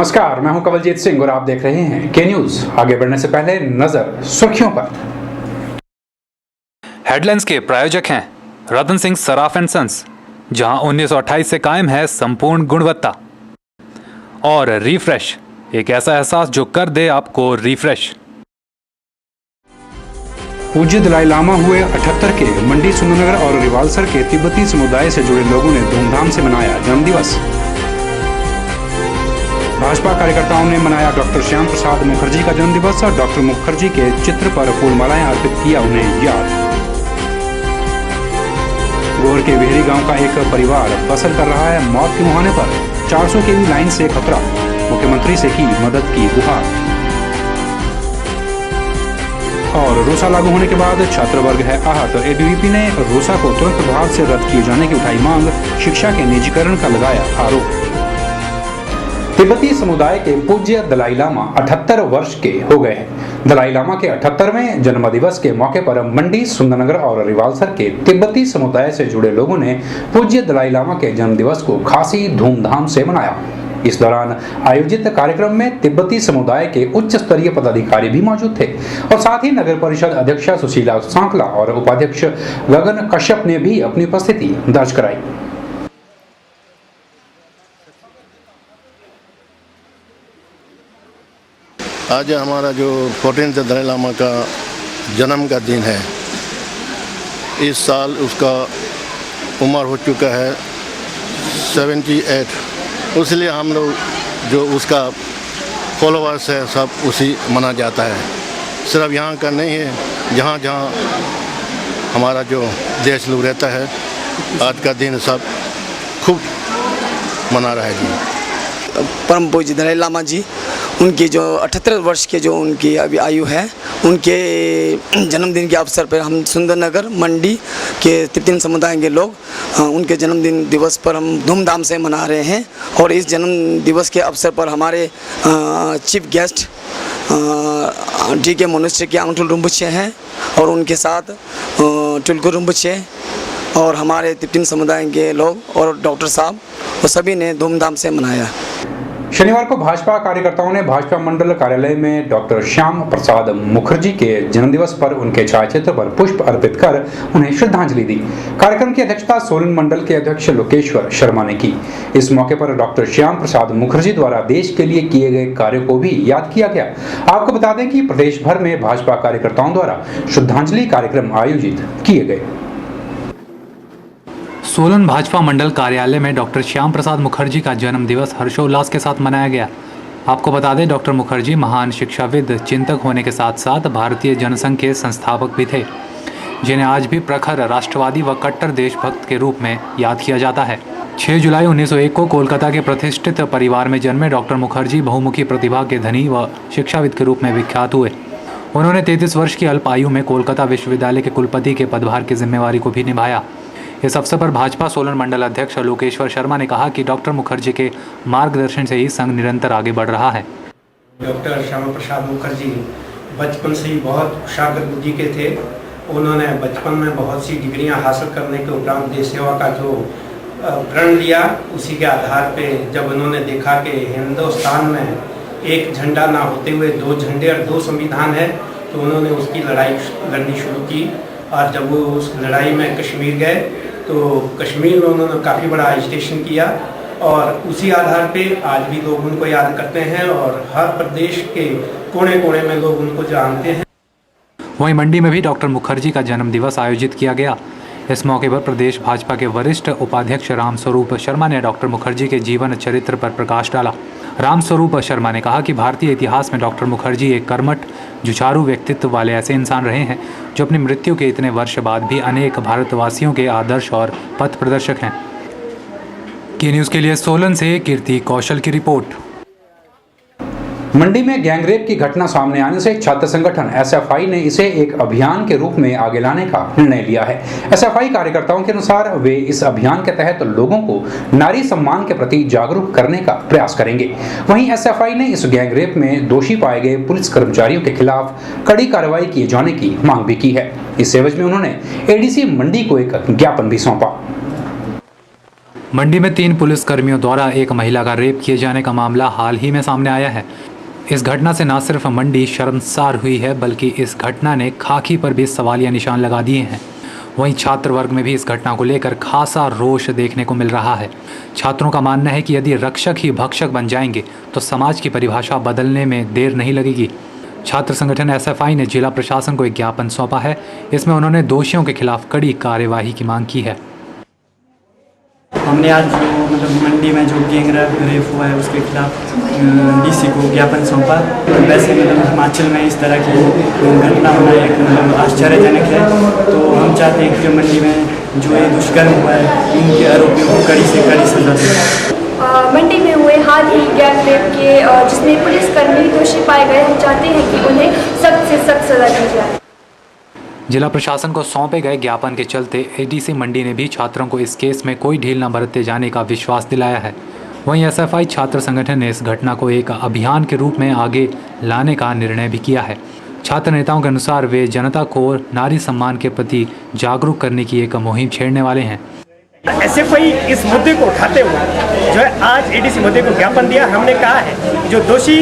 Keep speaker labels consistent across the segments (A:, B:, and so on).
A: नमस्कार, मैं हूं कवलजीत सिंह और आप देख रहे हैं के न्यूज। आगे बढ़ने से पहले नजर सुर्खियों पर।
B: हेडलाइंस के प्रायोजक हैं रतन सिंह सराफ एंड सन्स, जहां 1928 से कायम है संपूर्ण गुणवत्ता। और रिफ्रेश, एक ऐसा एहसास जो कर दे आपको रिफ्रेश।
A: पूज्य दलाई लामा हुए 78 के मंडी सुंदरनगर और रिवालसर के तिब्बती समुदाय से जुड़े लोगों ने धूमधाम से मनाया जन्मदिवस। भाजपा कार्यकर्ताओं ने मनाया डॉक्टर श्याम प्रसाद मुखर्जी का जन्मदिवस और डॉक्टर मुखर्जी के चित्र पर फूलमालाएं अर्पित किया उन्हें याद। गोर के वेहरी गांव का एक परिवार बसर कर रहा है मौत के मुहाने पर। 400 केवी लाइन से खतरा, मुख्यमंत्री से की मदद की गुहार। और रूसा लागू होने के बाद छात्र वर्ग है आहत। एबीवीपी ने रूसा को तुरंत प्रभाव से रद्द किए जाने की उठाई मांग, शिक्षा के निजीकरण का लगाया आरोप। तिब्बती समुदाय के पूज्य दलाई लामा 78 वर्ष के हो गए हैं। दलाई लामा के 78वें जन्मदिवस के मौके पर मंडी सुंदरनगर और रिवालसर के तिब्बती समुदाय से जुड़े लोगों ने पूज्य दलाई लामा के जन्मदिवस को खासी धूमधाम से मनाया। इस दौरान आयोजित कार्यक्रम में तिब्बती समुदाय के उच्च स्तरीय पदाधिकारी भी मौजूद थे और साथ ही नगर परिषद अध्यक्ष सुशीला सांकला और उपाध्यक्ष गगन कश्यप ने भी अपनी उपस्थिति दर्ज कराई।
C: आज हमारा जो 14 दलाई लामा का जन्म का दिन है। इस साल उसका उम्र हो चुका है 78। इसलिए हम लोग जो उसका फॉलोअर्स है सब उसी मना जाता है। सिर्फ यहाँ का नहीं है, जहाँ जहाँ हमारा जो देश लोग रहता है, आज का दिन सब खूब मना रहा है जी।
D: परम पूज्य दलाई लामा जी, उनकी जो 78 वर्ष के जो उनकी अभी आयु है, उनके जन्मदिन के अवसर पर हम सुंदरनगर मंडी के तिब्बती समुदाय के लोग उनके जन्मदिन दिवस पर हम धूमधाम से मना रहे हैं। और इस जन्म दिवस के अवसर पर हमारे चीफ गेस्ट DK मोनेस्ट्री के अंगटुल रुम्बुचे हैं और उनके साथ टुलकु रुम्बुचे और हमारे तिब्बती समुदाय के लोग और डॉक्टर साहब, वो सभी ने धूमधाम से मनाया।
A: शनिवार को भाजपा कार्यकर्ताओं ने भाजपा मंडल कार्यालय में डॉक्टर श्याम प्रसाद मुखर्जी के जन्मदिवस पर उनके छायाचित्र पर पुष्प अर्पित कर उन्हें श्रद्धांजलि दी। कार्यक्रम की अध्यक्षता सोलन मंडल के अध्यक्ष लोकेश्वर शर्मा ने की। इस मौके पर डॉक्टर श्याम प्रसाद मुखर्जी द्वारा देश के लिए किए गए कार्यों को भी याद किया गया। आपको बता दें कि प्रदेश भर में भाजपा कार्यकर्ताओं द्वारा श्रद्धांजलि कार्यक्रम आयोजित किए गए।
B: सोलन भाजपा मंडल कार्यालय में डॉक्टर श्याम प्रसाद मुखर्जी का जन्म दिवस हर्षोल्लास के साथ मनाया गया। आपको बता दें, डॉक्टर मुखर्जी महान शिक्षाविद, चिंतक होने के साथ साथ भारतीय जनसंघ के संस्थापक भी थे, जिन्हें आज भी प्रखर राष्ट्रवादी व कट्टर देशभक्त के रूप में याद किया जाता है। 6 जुलाई 1901 को कोलकाता के प्रतिष्ठित परिवार में जन्मे डॉक्टर मुखर्जी बहुमुखी प्रतिभा के धनी व शिक्षाविद के रूप में विख्यात हुए। उन्होंने 33 वर्ष की अल्प आयु में कोलकाता विश्वविद्यालय के कुलपति के पदभार की जिम्मेवारी को भी निभाया। इस अवसर पर भाजपा सोलन मंडल अध्यक्ष लोकेश्वर शर्मा ने कहा कि डॉक्टर मुखर्जी के मार्गदर्शन से ही संघ निरंतर आगे बढ़ रहा है।
E: डॉक्टर श्यामा प्रसाद मुखर्जी बचपन से ही बहुत कुशाग्र बुद्धि के थे। उन्होंने बचपन में बहुत सी डिग्रियां हासिल करने के उपरांत देश सेवा का जो प्रण लिया, उसी के आधार पे जब उन्होंने देखा कि हिंदुस्तान में एक झंडा ना होते हुए 2 झंडे और 2 संविधान है, तो उन्होंने उसकी लड़ाई लड़नी शुरू की। और जब वो उस लड़ाई में कश्मीर गए तो कश्मीर में उन्होंने काफ़ी बड़ा एजिटेशन किया और उसी आधार पे आज भी लोग उनको याद करते हैं और हर प्रदेश के कोने कोने में लोग उनको जानते हैं।
B: वहीं मंडी में भी डॉक्टर मुखर्जी का जन्म दिवस आयोजित किया गया। इस मौके पर प्रदेश भाजपा के वरिष्ठ उपाध्यक्ष रामस्वरूप शर्मा ने डॉक्टर मुखर्जी के जीवन चरित्र पर प्रकाश डाला। रामस्वरूप शर्मा ने कहा कि भारतीय इतिहास में डॉक्टर मुखर्जी एक कर्मठ, जुझारू व्यक्तित्व वाले ऐसे इंसान रहे हैं जो अपनी मृत्यु के इतने वर्ष बाद भी अनेक भारतवासियों के आदर्श और पथ प्रदर्शक हैं। के न्यूज़ के लिए सोलन से कीर्ति कौशल की रिपोर्ट।
A: मंडी में गैंगरेप की घटना सामने आने से छात्र संगठन SFI ने इसे एक अभियान के रूप में आगे लाने का निर्णय लिया है। SFI कार्यकर्ताओं के अनुसार वे इस अभियान के तहत लोगों को नारी सम्मान के प्रति जागरूक करने का प्रयास करेंगे। वहीं SFI ने इस गैंगरेप में दोषी पाए गए पुलिस कर्मचारियों के खिलाफ कड़ी कार्रवाई किए जाने की मांग भी की है। इस एवज में उन्होंने ADC मंडी को एक ज्ञापन भी सौंपा।
B: मंडी में 3 पुलिसकर्मियों द्वारा एक महिला का रेप किए जाने का मामला हाल ही में सामने आया है। इस घटना से न सिर्फ मंडी शर्मसार हुई है, बल्कि इस घटना ने खाकी पर भी सवालिया निशान लगा दिए हैं। वहीं छात्र वर्ग में भी इस घटना को लेकर खासा रोष देखने को मिल रहा है। छात्रों का मानना है कि यदि रक्षक ही भक्षक बन जाएंगे तो समाज की परिभाषा बदलने में देर नहीं लगेगी। छात्र संगठन एसएफआई ने जिला प्रशासन को एक ज्ञापन सौंपा है। इसमें उन्होंने दोषियों के खिलाफ कड़ी कार्यवाही की मांग की है।
F: हमने आज जो मंडी में जो गैंग रेप हुआ है उसके खिलाफ डीसी को ज्ञापन सौंपा। वैसे हिमाचल में इस तरह की घटना होना एक आश्चर्यजनक है। तो हम चाहते हैं कि मंडी में जो ये दुष्कर्म हुआ है इनके आरोपियों को कड़ी से कड़ी सजा दें।
G: मंडी में हुए हाल ही गैंग रेप के जिसमें पुलिसकर्मी दोषी पाए गए, हम चाहते हैं कि उन्हें सख्त से सख्त सजा दी जाए।
B: जिला प्रशासन को सौंपे गए ज्ञापन के चलते एडीसी मंडी ने भी छात्रों को इस केस में कोई ढील न बरते जाने का विश्वास दिलाया है। वहीं एसएफआई छात्र संगठन ने इस घटना को एक अभियान के रूप में आगे लाने का निर्णय भी किया है। छात्र नेताओं के अनुसार वे जनता को नारी सम्मान के प्रति जागरूक करने की एक मुहिम छेड़ने वाले हैं।
H: एसएफआई इस मुद्दे को उठाते हुए जो है आज एडीसी मुद्दे को ज्ञापन दिया। हमने कहा है जो दोषी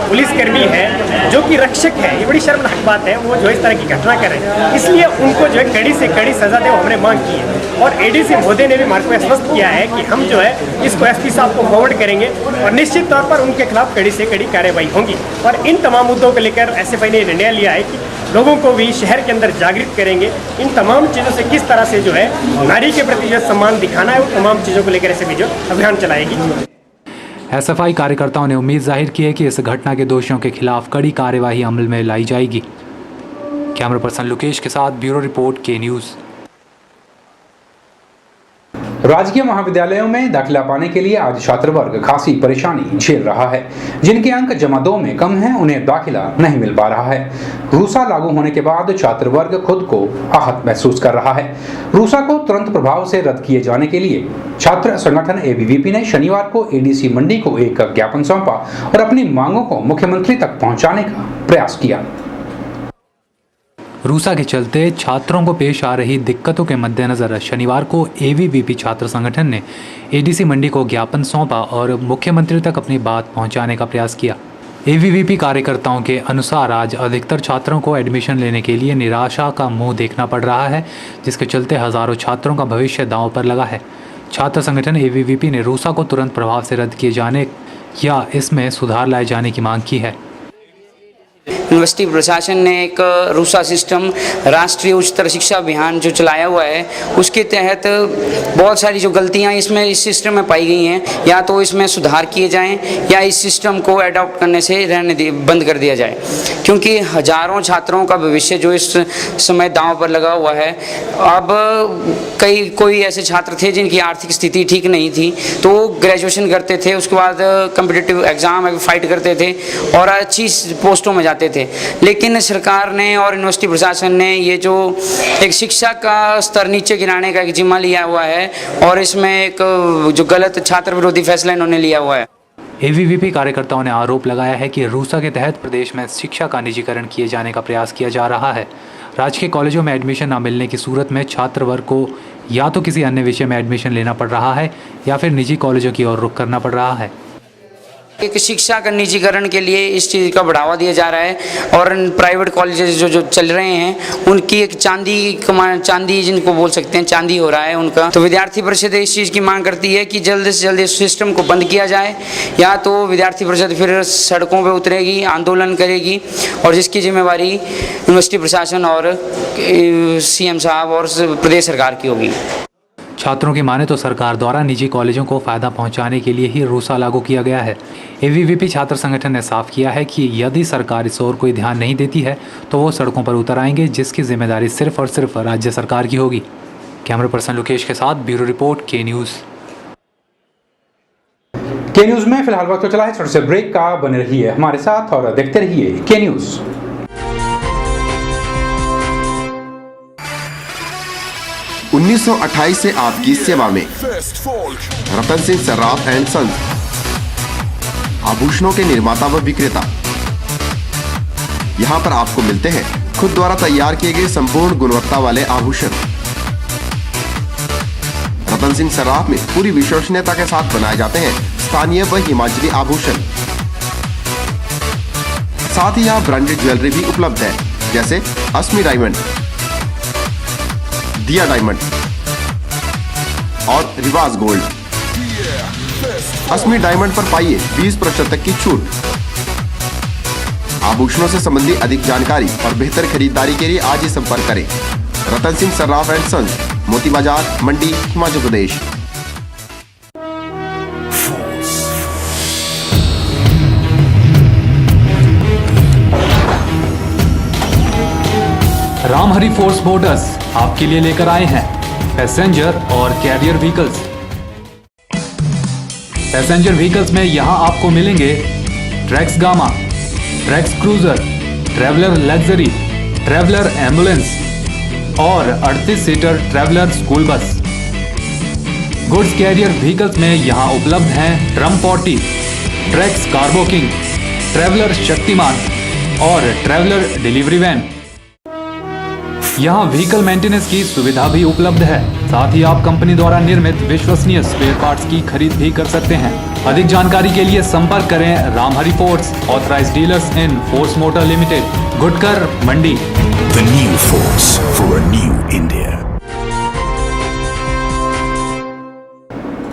H: पुलिसकर्मी है जो कि रक्षक है, ये बड़ी शर्मनाक बात है, वो जो इस तरह की घटना करें, इसलिए उनको जो है कड़ी से कड़ी सजा दे, वो हमने मांग की है। और एडीसी महोदय ने भी हमारे को आश्वस्त किया है कि हम जो है इसको एसपी साहब को फॉरवर्ड करेंगे और निश्चित तौर पर उनके खिलाफ कड़ी से कड़ी कार्रवाई होगी। और इन तमाम मुद्दों को लेकर एसएफआई ने निर्णय लिया है कि लोगों को भी शहर के अंदर जागृत करेंगे। इन तमाम चीज़ों से किस तरह से जो है नारी के प्रति जो सम्मान दिखाना है, वो तमाम चीज़ों को लेकर ऐसे भी जो अभियान चलाएगी।
B: एसएफआई कार्यकर्ताओं ने उम्मीद जाहिर की है कि इस घटना के दोषियों के खिलाफ कड़ी कार्यवाही अमल में लाई जाएगी। कैमरा पर्सन लोकेश के साथ ब्यूरो रिपोर्ट के न्यूज़।
A: राजकीय महाविद्यालयों में दाखिला पाने के लिए आज छात्र वर्ग खासी परेशानी झेल रहा है। जिनके अंक जमा 2 में कम हैं, उन्हें दाखिला नहीं मिल पा रहा है। रूसा लागू होने के बाद छात्र वर्ग खुद को आहत महसूस कर रहा है। रूसा को तुरंत प्रभाव से रद्द किए जाने के लिए छात्र संगठन एबीवीपी ने शनिवार को एडीसी मंडी को एक ज्ञापन सौंपा और अपनी मांगों को मुख्यमंत्री तक पहुंचाने का प्रयास किया।
B: रूसा के चलते छात्रों को पेश आ रही दिक्कतों के मद्देनज़र शनिवार को एबीवीपी छात्र संगठन ने एडीसी मंडी को ज्ञापन सौंपा और मुख्यमंत्री तक अपनी बात पहुंचाने का प्रयास किया। एबीवीपी कार्यकर्ताओं के अनुसार आज अधिकतर छात्रों को एडमिशन लेने के लिए निराशा का मुंह देखना पड़ रहा है, जिसके चलते हज़ारों छात्रों का भविष्य दांव पर लगा है। छात्र संगठन एबीवीपी ने रूसा को तुरंत प्रभाव से रद्द किए जाने या इसमें सुधार लाए जाने की मांग की है।
I: यूनिवर्सिटी प्रशासन ने एक रूसा सिस्टम राष्ट्रीय उच्चतर शिक्षा अभियान जो चलाया हुआ है, उसके तहत बहुत सारी जो गलतियां इसमें इस सिस्टम में पाई गई हैं, या तो इसमें सुधार किए जाएं या इस सिस्टम को अडॉप्ट करने से बंद कर दिया जाए, क्योंकि हजारों छात्रों का भविष्य जो इस समय दांव पर लगा हुआ है। अब कोई ऐसे छात्र थे जिनकी आर्थिक स्थिति ठीक नहीं थी, तो ग्रेजुएशन करते थे, उसके बाद कम्पिटिटिव एग्ज़ाम फाइट करते थे और अच्छी पोस्टों में जाते थे। लेकिन सरकार ने और यूनिवर्सिटी प्रशासन ने ये जो एक शिक्षा का स्तर नीचे गिराने का एक जिम्मा लिया हुआ है और इसमें एक जो गलत छात्र विरोधी फैसला इन्होंने लिया हुआ है।
B: एबीवीपी कार्यकर्ताओं ने आरोप लगाया है कि रूसा के तहत प्रदेश में शिक्षा का निजीकरण किए जाने का प्रयास किया जा रहा है। राजकीय कॉलेजों में एडमिशन न मिलने की सूरत में छात्र वर्ग को या तो किसी अन्य विषय में एडमिशन लेना पड़ रहा है या फिर निजी कॉलेजों की ओर रुख करना पड़ रहा है।
I: एक शिक्षा का निजीकरण के लिए इस चीज़ का बढ़ावा दिया जा रहा है और प्राइवेट कॉलेजेस जो चल रहे हैं उनकी एक चांदी जिनको बोल सकते हैं चांदी हो रहा है उनका। तो विद्यार्थी परिषद इस चीज़ की मांग करती है कि जल्द से जल्द इस सिस्टम को बंद किया जाए, या तो विद्यार्थी परिषद फिर सड़कों पर उतरेगी, आंदोलन करेगी, और जिसकी जिम्मेवारी यूनिवर्सिटी प्रशासन और सीएम साहब और प्रदेश सरकार की होगी।
B: छात्रों की माने तो सरकार द्वारा निजी कॉलेजों को फायदा पहुंचाने के लिए ही रूसा लागू किया गया है। एबीवीपी छात्र संगठन ने साफ किया है कि यदि सरकार इस ओर कोई ध्यान नहीं देती है तो वो सड़कों पर उतर आएंगे, जिसकी जिम्मेदारी सिर्फ और सिर्फ राज्य सरकार की होगी। कैमरा पर्सन लोकेश के साथ ब्यूरो रिपोर्ट के न्यूज़।
A: के न्यूज़ में फिलहाल वक्त तो चला है छोटे से ब्रेक का। बने रहिए हमारे साथ और देखते रहिए के न्यूज़।
J: 1928 से आपकी सेवा में रतन सिंह सर्राफ एंड सन्स, आभूषणों के निर्माता व विक्रेता। यहाँ पर आपको मिलते हैं खुद द्वारा तैयार किए गए संपूर्ण गुणवत्ता वाले आभूषण। रतन रतन सिंह सर्राफ में पूरी विश्वसनीयता के साथ बनाए जाते हैं स्थानीय व हिमाचली आभूषण। साथ ही यहाँ ब्रांडेड ज्वेलरी भी उपलब्ध है, जैसे अस्मी डायमंड, दिया डायमंड और रिवाज गोल्ड। अस्मी डायमंड पर पाइए 20% तक की छूट। आभूषणों से संबंधित अधिक जानकारी और बेहतर खरीदारी के लिए आज ही संपर्क करें। रतन सिंह सर्राफ एंड सन्स, मोती बाजार, मंडी, हिमाचल प्रदेश।
B: रामहरि फोर्स मोटर्स आपके लिए लेकर आए हैं पैसेंजर और कैरियर व्हीकल्स। पैसेंजर व्हीकल्स में यहां आपको मिलेंगे Trax Gama, Trax Cruiser, Traveller luxury, Traveller ambulance और 38 seater Traveller school bus. Goods carrier vehicles में यहां उपलब्ध हैं Trump 40, Trax cargo king, Traveller Shaktiman और ट्रैवलर डिलीवरी वैन। यहाँ व्हीकल मेंटेनेंस की सुविधा भी उपलब्ध है। साथ ही आप कंपनी द्वारा निर्मित विश्वसनीय स्पेयर पार्ट्स की खरीद भी कर सकते हैं। अधिक जानकारी के लिए संपर्क करें Ramhari Force, authorised dealers in Force Motor Limited, Gutkar, Mandi.
K: The new force for a new India.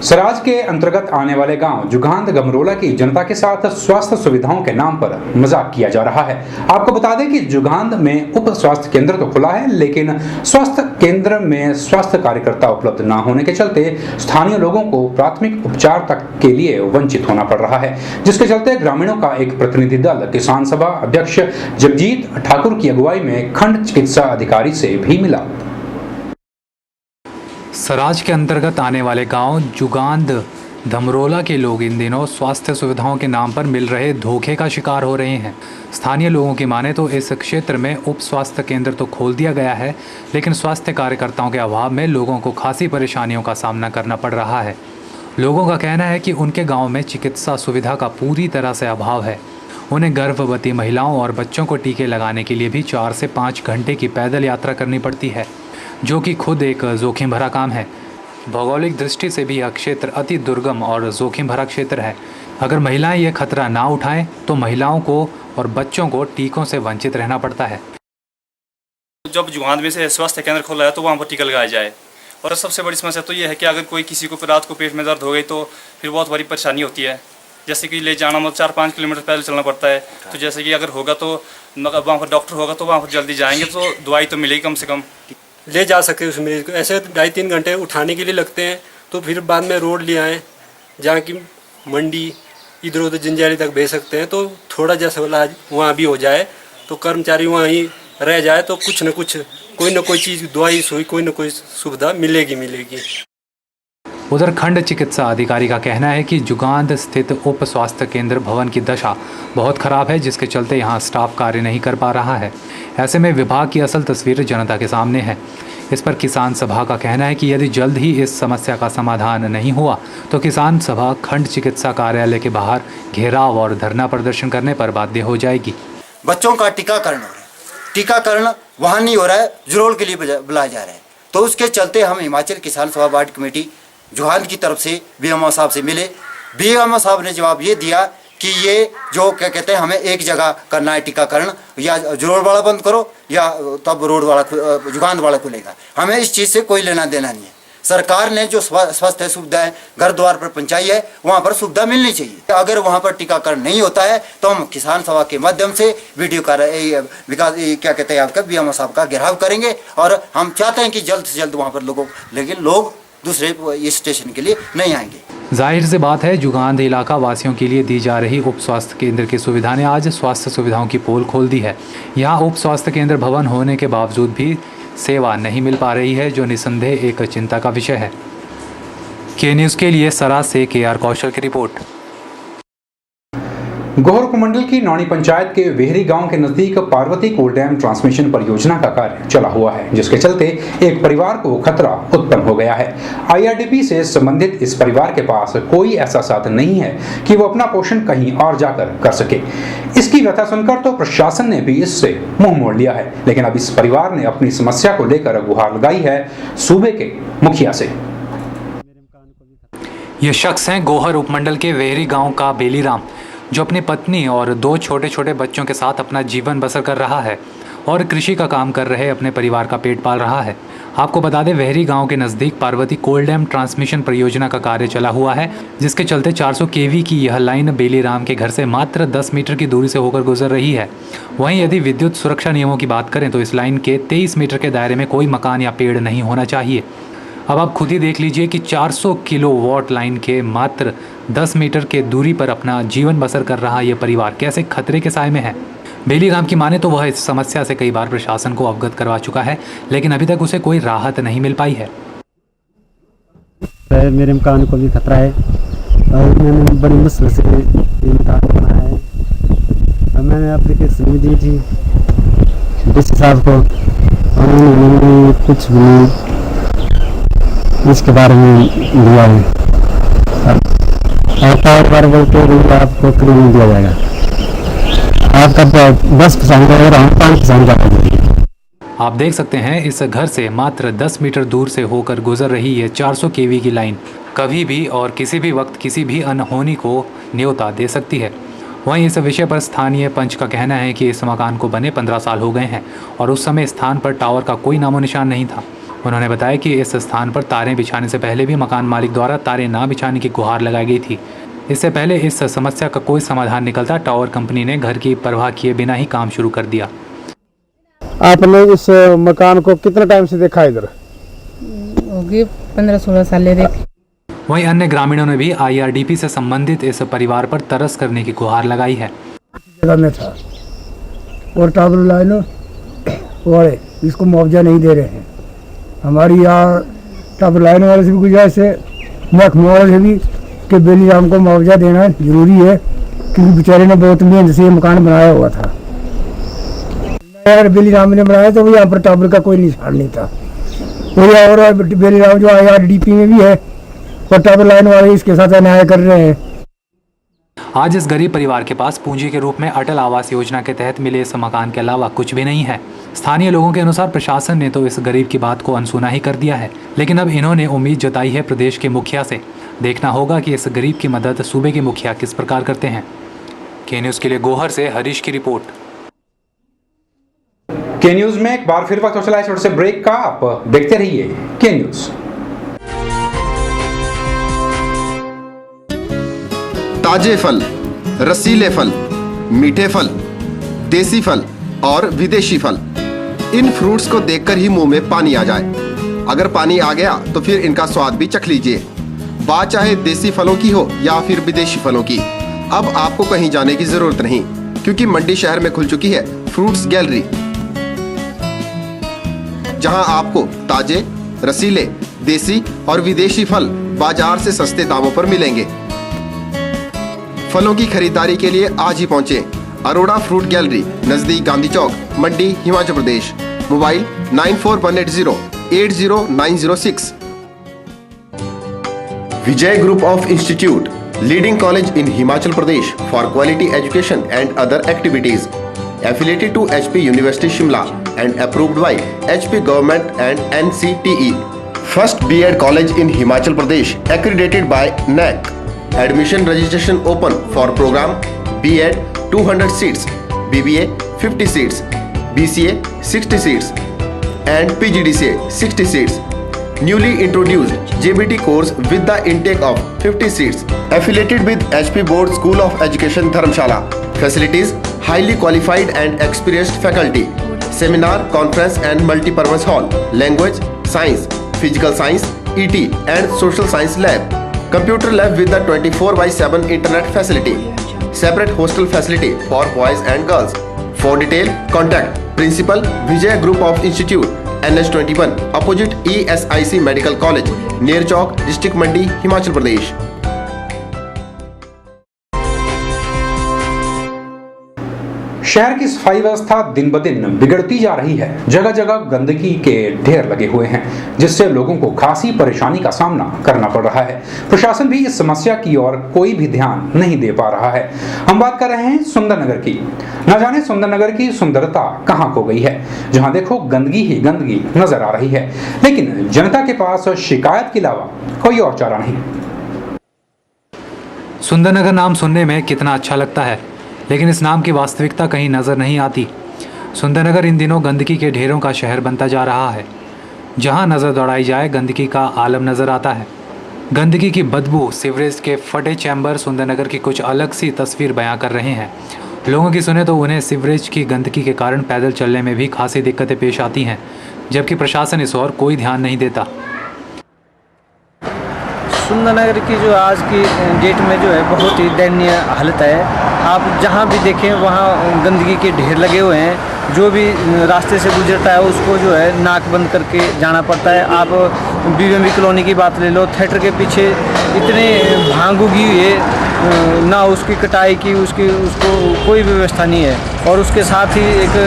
A: Seraj के अंतर्गत आने वाले गांव जुगांद गमरोला की जनता के साथ स्वास्थ्य सुविधाओं के नाम पर मजाक किया जा रहा है। आपको बता दें कि जुगांद में उप स्वास्थ्य केंद्र तो खुला है, लेकिन स्वास्थ्य केंद्र में स्वास्थ्य कार्यकर्ता उपलब्ध न होने के चलते स्थानीय लोगों को प्राथमिक उपचार तक के लिए वंचित होना पड़ रहा है, जिसके चलते ग्रामीणों का एक प्रतिनिधि दल किसान सभा अध्यक्ष जगजीत ठाकुर की अगुवाई में खंड चिकित्सा अधिकारी से भी मिला।
B: सराज के अंतर्गत आने वाले गांव जुगांद धमरोला के लोग इन दिनों स्वास्थ्य सुविधाओं के नाम पर मिल रहे धोखे का शिकार हो रहे हैं। स्थानीय लोगों की माने तो इस क्षेत्र में उप स्वास्थ्य केंद्र तो खोल दिया गया है, लेकिन स्वास्थ्य कार्यकर्ताओं के अभाव में लोगों को खासी परेशानियों का सामना करना पड़ रहा है। लोगों का कहना है कि उनके गाँव में चिकित्सा सुविधा का पूरी तरह से अभाव है। उन्हें गर्भवती महिलाओं और बच्चों को टीके लगाने के लिए भी 4 से 5 घंटे की पैदल यात्रा करनी पड़ती है, जो कि खुद एक जोखिम भरा काम है। भौगोलिक दृष्टि से भी यह क्षेत्र अति दुर्गम और जोखिम भरा क्षेत्र है। अगर महिलाएं ये खतरा ना उठाएं तो महिलाओं को और बच्चों को टीकों से वंचित रहना पड़ता है।
L: जब जुगांद में से स्वास्थ्य केंद्र खोला है तो वहाँ पर टीका लगाया जाए। और सबसे बड़ी समस्या तो ये है कि अगर कोई किसी को रात को पेट में दर्द हो गई तो फिर बहुत बड़ी परेशानी होती है। जैसे कि ले जाना मतलब 4-5 किलोमीटर पैदल चलना पड़ता है। तो जैसे कि अगर होगा तो वहाँ पर डॉक्टर होगा तो वहाँ पर जल्दी जाएंगे तो दवाई तो मिलेगी कम से कम,
M: ले जा सके उस मरीज को। ऐसे 2.5-3 घंटे उठाने के लिए लगते हैं, तो फिर बाद में रोड ले आएँ जहाँ की मंडी इधर उधर जंजारी तक भेज सकते हैं, तो थोड़ा जैसा इलाज वहाँ भी हो जाए, तो कर्मचारी वहाँ ही रह जाए तो कुछ न कुछ कोई न कोई चीज़ दवाई सुई कोई न कोई सुविधा मिलेगी।
B: उधर खंड चिकित्सा अधिकारी का कहना है कि जुगांद स्थित उप स्वास्थ्य केंद्र भवन की दशा बहुत खराब है, जिसके चलते यहां स्टाफ कार्य नहीं कर पा रहा है। ऐसे में विभाग की असल तस्वीर जनता के सामने है। इस पर किसान सभा का कहना है कि यदि जल्द ही इस समस्या का समाधान नहीं हुआ तो किसान सभा खंड चिकित्सा कार्यालय के बाहर घेराव और धरना प्रदर्शन करने पर बाध्य हो जाएगी।
N: बच्चों का टीकाकरण हो रहा है, टीकाकरण वहाँ नहीं हो रहा है, जरोल के लिए बुलाया जा रहा है। तो उसके चलते हम हिमाचल किसान सभा वार्ड कमेटी जुगांद की तरफ से बीएमओ साहब से मिले। बीएमओ साहब ने जवाब ये दिया कि ये जो क्या कहते हैं हमें एक जगह करना है टीकाकरण, या जरोल वाला बंद करो या तब रोड वाला जुगांद वाला खुलेगा। हमें इस चीज़ से कोई लेना देना नहीं है। सरकार ने जो स्वास्थ्य सुविधाएं घर द्वार पर पहुंचाई है वहाँ पर सुविधा मिलनी चाहिए। अगर वहाँ पर टीकाकरण नहीं होता है तो हम किसान सभा के माध्यम से वीडियो का विकास क्या कहते हैं आपका बीएमओ साहब का घेराव करेंगे। और हम चाहते हैं कि जल्द से जल्द वहाँ पर लेकिन लोग दूसरे इस स्टेशन के लिए नहीं आएंगे।
B: जाहिर सी बात है, जुगांद इलाका वासियों के लिए दी जा रही उप स्वास्थ्य केंद्र की सुविधा ने आज स्वास्थ्य सुविधाओं की पोल खोल दी है। यहाँ उप स्वास्थ्य केंद्र भवन होने के बावजूद भी सेवा नहीं मिल पा रही है, जो निसंदेह एक चिंता का विषय है। के न्यूज़ के लिए सराज से KR कौशल की रिपोर्ट।
A: गोहर उपमंडल की नौनी पंचायत के वेहरी गांव के नजदीक पार्वती कोल डैम ट्रांसमिशन परियोजना का कार्य चला हुआ है, जिसके चलते एक परिवार को खतरा उत्पन्न हो गया है। IRDP से संबंधित इस परिवार के पास कोई ऐसा साधन नहीं है कि वो अपना पोषण कहीं और जाकर कर सके। इसकी व्यथा सुनकर तो प्रशासन ने भी इससे मुंह मोड़ लिया है, लेकिन अब इस परिवार ने अपनी समस्या को लेकर गुहार लगाई है सूबे के मुखिया से।
B: ये शख्स हैं गोहर उपमंडल के वेहरी गांव का बेलीराम, जो अपनी पत्नी और 2 छोटे छोटे बच्चों के साथ अपना जीवन बसर कर रहा है और कृषि का काम कर रहे अपने परिवार का पेट पाल रहा है। आपको बता दें, वेहरी गांव के नज़दीक पार्वती कोल डैम ट्रांसमिशन परियोजना का कार्य चला हुआ है, जिसके चलते 400 केवी की यह लाइन बेलीराम के घर से मात्र 10 मीटर की दूरी से होकर गुजर रही है। वहीं यदि विद्युत सुरक्षा नियमों की बात करें तो इस लाइन के 23 मीटर के दायरे में कोई मकान या पेड़ नहीं होना चाहिए। अब आप खुद ही देख लीजिए कि 400 किलोवाट लाइन के मात्र 10 मीटर के दूरी पर अपना जीवन बसर कर रहा यह परिवार कैसे खतरे के साए में है। बेलीराम की माने तो वह इस समस्या से कई बार प्रशासन को अवगत करवा चुका है, लेकिन अभी तक उसे कोई राहत नहीं मिल पाई है।
O: मेरे मकान को भी खतरा है और मैंने बड़ी मुश्किल से मकान बनाया है। और मैंने एप्लीकेशन भी दी थी डीसी साहब को और उन्होंने कुछ भी नहीं इसके बारे में दिया है। और पावर पर बोलते आपको फ्री नहीं दिया जाएगा, आपका 10% और हम 5% का।
B: आप देख सकते हैं इस घर से मात्र 10 मीटर दूर से होकर गुजर रही है 400 केवी की लाइन कभी भी और किसी भी वक्त किसी भी अनहोनी को न्योता दे सकती है। वहीं इस विषय पर स्थानीय पंच का कहना है कि इस मकान को बने 15 साल हो गए हैं और उस समय स्थान पर टावर का कोई नामो निशान नहीं था। उन्होंने बताया कि इस स्थान पर तारें बिछाने से पहले भी मकान मालिक द्वारा तारें ना बिछाने की गुहार लगाई गई थी। इससे पहले इस समस्या का कोई समाधान निकलता, टावर कंपनी ने घर की परवाह किए बिना ही काम शुरू कर दिया।
O: आपने इस मकान को कितना टाइम से देखा इधर?
P: होगी 15-16 साल देखे।
B: वहीं अन्य ग्रामीणों ने भी IRDP से संबंधित इस परिवार पर तरस करने की गुहार लगाई है।
O: जगह में था और टावर लाइन वाले इसको मुआवजा नहीं दे रहे हैं। हमारी यहाँ टावर लाइन वाले से भी गुजारिश है, महकमे वाले से भी कि बेलीराम को मुआवजा देना जरूरी है, क्योंकि बेचारे ने बहुत मेहनत से मकान बनाया हुआ था। अगर बेलीराम ने बनाया तो यहाँ पर टावर का कोई निशान नहीं था। और बेलीराम जो IRDP में भी है और टावर लाइन वाले इसके साथ अन्याय कर रहे हैं।
B: आज इस गरीब परिवार के पास पूंजी के रूप में अटल आवास योजना के तहत मिले इस मकान के अलावा कुछ भी नहीं है। स्थानीय लोगों के अनुसार प्रशासन ने तो इस गरीब की बात को अनसुना ही कर दिया है, लेकिन अब इन्होंने उम्मीद जताई है प्रदेश के मुखिया से। देखना होगा कि इस गरीब की मदद सूबे के मुखिया किस प्रकार करते हैं। के न्यूज़ के लिए गोहर से हरीश की रिपोर्ट।
A: के न्यूज़ में एक बार फिर वक्त चला है छोटे से ब्रेक का, आप देखते रहिए के न्यूज़।
J: ताजे फल, रसीले फल, मीठे फल, देसी फल और विदेशी फल, इन फ्रूट्स को देखकर ही मुंह में पानी आ जाए। अगर पानी आ गया तो फिर इनका स्वाद भी चख लीजिए। बात चाहे देसी फलों की हो या फिर विदेशी फलों की, अब आपको कहीं जाने की जरूरत नहीं, क्योंकि मंडी शहर में खुल चुकी है फ्रूट्स गैलरी, जहां आपको ताजे, रसीले, देसी और विदेशी फल बाजार से सस्ते दामों पर मिलेंगे। फलों की खरीदारी के लिए आज ही पहुंचे अरोड़ा फ्रूट गैलरी, नजदीक Gandhi Chowk, Mandi, Himachal Pradesh. Mobile 9418080906। Vijay group of institute, leading college in Himachal Pradesh for quality education and other activities, affiliated to HP University Shimla and approved by HP Government and NCTE. First B.Ed college in Himachal Pradesh, accredited by NAC. Admission registration open for program B.Ed 200 seats, BBA 50 seats, BCA 60 seats and PGDCA 60 seats. Newly introduced JBT course with the intake of 50 seats. Affiliated with HP Board School of Education Dharamshala. Facilities: highly qualified and experienced faculty. Seminar, conference and multi-purpose hall. Language, science, physical science, ET and social science lab. Computer lab with the 24/7 internet facility. Separate hostel facility for boys and girls. For detail, contact Principal Vijay Group of Institute, NH21, opposite ESIC Medical College, near Chowk, District Mandi, Himachal Pradesh.
A: शहर की सफाई व्यवस्था दिन ब दिन बिगड़ती जा रही है। जगह जगह गंदगी के ढेर लगे हुए हैं, जिससे लोगों को खासी परेशानी का सामना करना पड़ रहा है। प्रशासन भी इस समस्या की ओर कोई भी ध्यान नहीं दे पा रहा है। हम बात कर रहे हैं सुंदरनगर की। न जाने सुंदरनगर की सुंदरता कहां खो गई है। जहां देखो गंदगी ही गंदगी नजर आ रही है, लेकिन जनता के पास शिकायत के अलावा कोई और चारा नहीं।
B: सुंदरनगर नाम सुनने में कितना अच्छा लगता है, लेकिन इस नाम की वास्तविकता कहीं नज़र नहीं आती। सुंदरनगर इन दिनों गंदगी के ढेरों का शहर बनता जा रहा है। जहां नज़र दौड़ाई जाए गंदगी का आलम नज़र आता है। गंदगी की बदबू, सीवरेज के फटे चैम्बर सुंदरनगर की कुछ अलग सी तस्वीर बयां कर रहे हैं। लोगों की सुने तो उन्हें सीवरेज की गंदगी के कारण पैदल चलने में भी खासी दिक्कतें पेश आती हैं, जबकि प्रशासन इस ओर कोई ध्यान नहीं देता।
Q: सुंदरनगर की जो आज की डेट में जो है बहुत ही दयनीय हालत है। आप जहाँ भी देखें वहाँ गंदगी के ढेर लगे हुए हैं। जो भी रास्ते से गुजरता है उसको जो है नाक बंद करके जाना पड़ता है। आप बीएमबी कॉलोनी की बात ले लो, थिएटर के पीछे इतने भांग उगी हुई है, ना उसकी कटाई की उसको कोई व्यवस्था नहीं है। और उसके साथ ही एक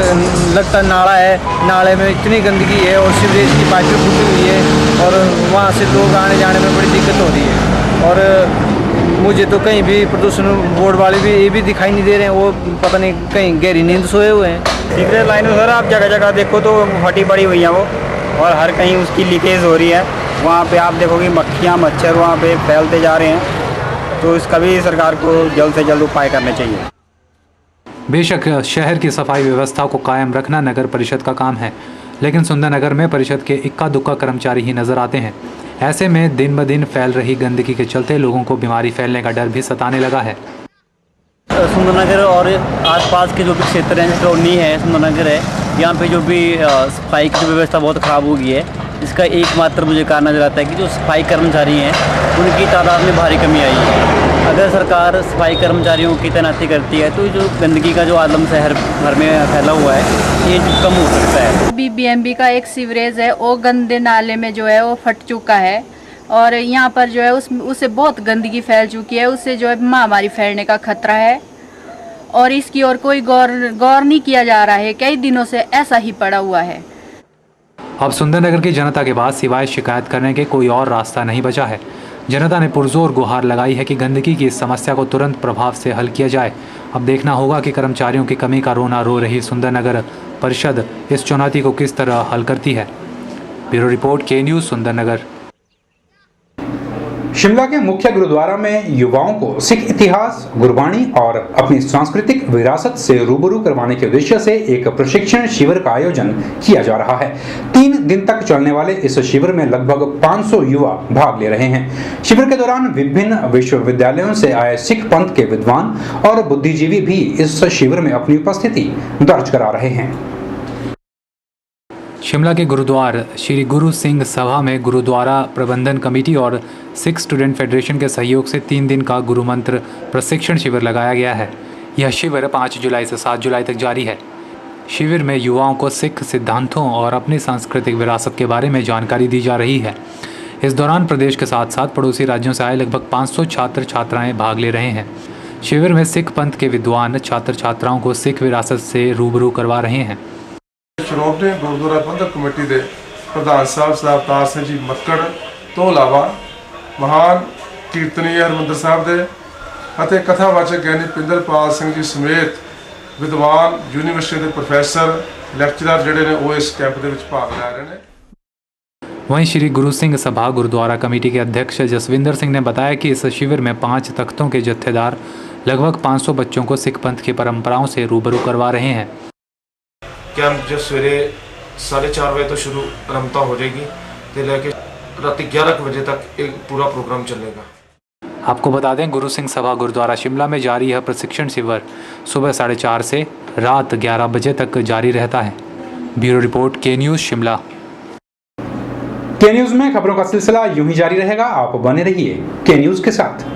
Q: लगता नाला है, नाले में इतनी गंदगी है और सीवरेज की पाइपें फूटी हुई है और वहाँ से लोग आने जाने में बड़ी दिक्कत हो रही है। और मुझे तो कहीं भी प्रदूषण बोर्ड वाले भी ये भी दिखाई नहीं दे रहे हैं, वो पता नहीं कहीं गहरी नींद सोए हुए हैं।
F: सीवरेज लाइन सर आप जगह जगह देखो तो फटी पड़ी हुई है वो, और हर कहीं उसकी लीकेज हो रही है। वहाँ पे आप देखोगे मक्खियाँ मच्छर वहाँ पे फैलते जा रहे हैं, तो इसका भी सरकार को जल्द से जल्द उपाय करने चाहिए।
B: बेशक शहर की सफाई व्यवस्था को कायम रखना नगर परिषद का काम है, लेकिन सुंदरनगर में परिषद के इक्का दुक्का कर्मचारी ही नजर आते हैं। ऐसे में दिन ब दिन फैल रही गंदगी के चलते लोगों को बीमारी फैलने का डर भी सताने लगा है।
Q: सुंदरनगर और आसपास के जो भी क्षेत्र हैं, कॉलोनी है, सुंदरनगर है, यहाँ पे जो भी सफाई की व्यवस्था बहुत ख़राब हो गई है। इसका एकमात्र मुझे कारण नज़र आता है कि जो सफाई कर्मचारी हैं उनकी तादाद में भारी कमी आई है। अगर सरकार सफाई कर्मचारियों की तैनाती करती है तो जो गंदगी का जो आलम शहर भर में फैला हुआ है ये कम हो सकता है।
R: बीएमबी का एक सीवरेज है, वो गंदे नाले में जो है वो फट चुका है और यहाँ पर जो है उससे बहुत गंदगी फैल चुकी है। उससे जो है महामारी फैलने का खतरा है और इसकी ओर कोई गौर नहीं किया जा रहा है। कई दिनों से ऐसा ही पड़ा हुआ है।
B: अब सुंदरनगर की जनता के पास सिवाय शिकायत करने के कोई और रास्ता नहीं बचा है। जनता ने पुरजोर गुहार लगाई है कि गंदगी की इस समस्या को तुरंत प्रभाव से हल किया जाए। अब देखना होगा कि कर्मचारियों की कमी का रोना रो रही सुंदरनगर परिषद इस चुनौती को किस तरह हल करती है। ब्यूरो रिपोर्ट, के न्यूज़, सुंदरनगर।
A: शिमला के मुख्य गुरुद्वारा में युवाओं को सिख इतिहास, गुरबाणी और अपनी सांस्कृतिक विरासत से रूबरू करवाने के उद्देश्य से एक प्रशिक्षण शिविर का आयोजन किया जा रहा है। 3 दिन तक चलने वाले इस शिविर में लगभग 500 युवा भाग ले रहे हैं। शिविर के दौरान विभिन्न विश्वविद्यालयों से आए सिख पंथ के विद्वान और बुद्धिजीवी भी इस शिविर में अपनी उपस्थिति दर्ज करा रहे हैं।
B: शिमला के गुरुद्वार श्री गुरु सिंह सभा में गुरुद्वारा प्रबंधन कमेटी और सिख स्टूडेंट फेडरेशन के सहयोग से 3 दिन का गुरु मंत्र प्रशिक्षण शिविर लगाया गया है। यह शिविर 5 जुलाई से 7 जुलाई तक जारी है। शिविर में युवाओं को सिख सिद्धांतों और अपनी सांस्कृतिक विरासत के बारे में जानकारी दी जा रही है। इस दौरान प्रदेश के साथ साथ पड़ोसी राज्यों से आए लगभग 500 छात्र छात्राएँ भाग ले रहे हैं। शिविर में सिख पंथ के विद्वान छात्र छात्राओं को सिख विरासत से रूबरू करवा रहे हैं।
S: ਸ਼੍ਰੋਮਣੀ ਗੁਰਦੁਆਰਾ ਪ੍ਰਬੰਧਕ ਕਮੇਟੀ ਦੇ ਪ੍ਰਧਾਨ ਸਾਹਿਬ ਸਰਦਾਰ ਅਵਤਾਰ ਸਿੰਘ ਜੀ ਮੱਕੜ ਤੋਂ ਇਲਾਵਾ ਮਹਾਨ ਕੀਰਤਨੀ ਹਰਮੰਦਰ ਸਾਹਿਬ ਦੇ ਅਤੇ ਕਥਾਵਾਚਕ ਗਿਆਨੀ ਪਿੰਦਰਪਾਲ ਸਿੰਘ ਜੀ ਸਮੇਤ ਵਿਦਵਾਨ ਯੂਨੀਵਰਸਿਟੀ ਦੇ ਪ੍ਰੋਫੈਸਰ ਲੈਕਚਰਰ ਜਿਹੜੇ ਨੇ ਉਹ ਇਸ ਕੈਂਪ ਦੇ ਵਿੱਚ ਭਾਗ ਲੈ ਰਹੇ ਨੇ।
B: वहीं श्री गुरु सिंह सभा गुरुद्वारा कमेटी के अध्यक्ष जसविंदर सिंह ने बताया कि इस शिविर में 5 तख्तों के जत्थेदार लगभग 500 बच्चों को सिख पंथ की परंपराओं से रूबरू करवा रहे हैं।
T: कैंप जो सवेरे 4:30 बजे तो शुरू रमता हो जाएगी तो लेके रात 11 बजे तक एक पूरा प्रोग्राम चलेगा।
B: आपको बता दें, गुरु सिंह सभा गुरुद्वारा शिमला में जारी यह प्रशिक्षण शिविर सुबह 4:30 से रात 11 बजे तक जारी रहता है। ब्यूरो रिपोर्ट, के न्यूज़, शिमला।
A: के न्यूज़ में खबरों का सिलसिला यूं ही जारी रहेगा। आप बने रहिए के न्यूज़ के साथ।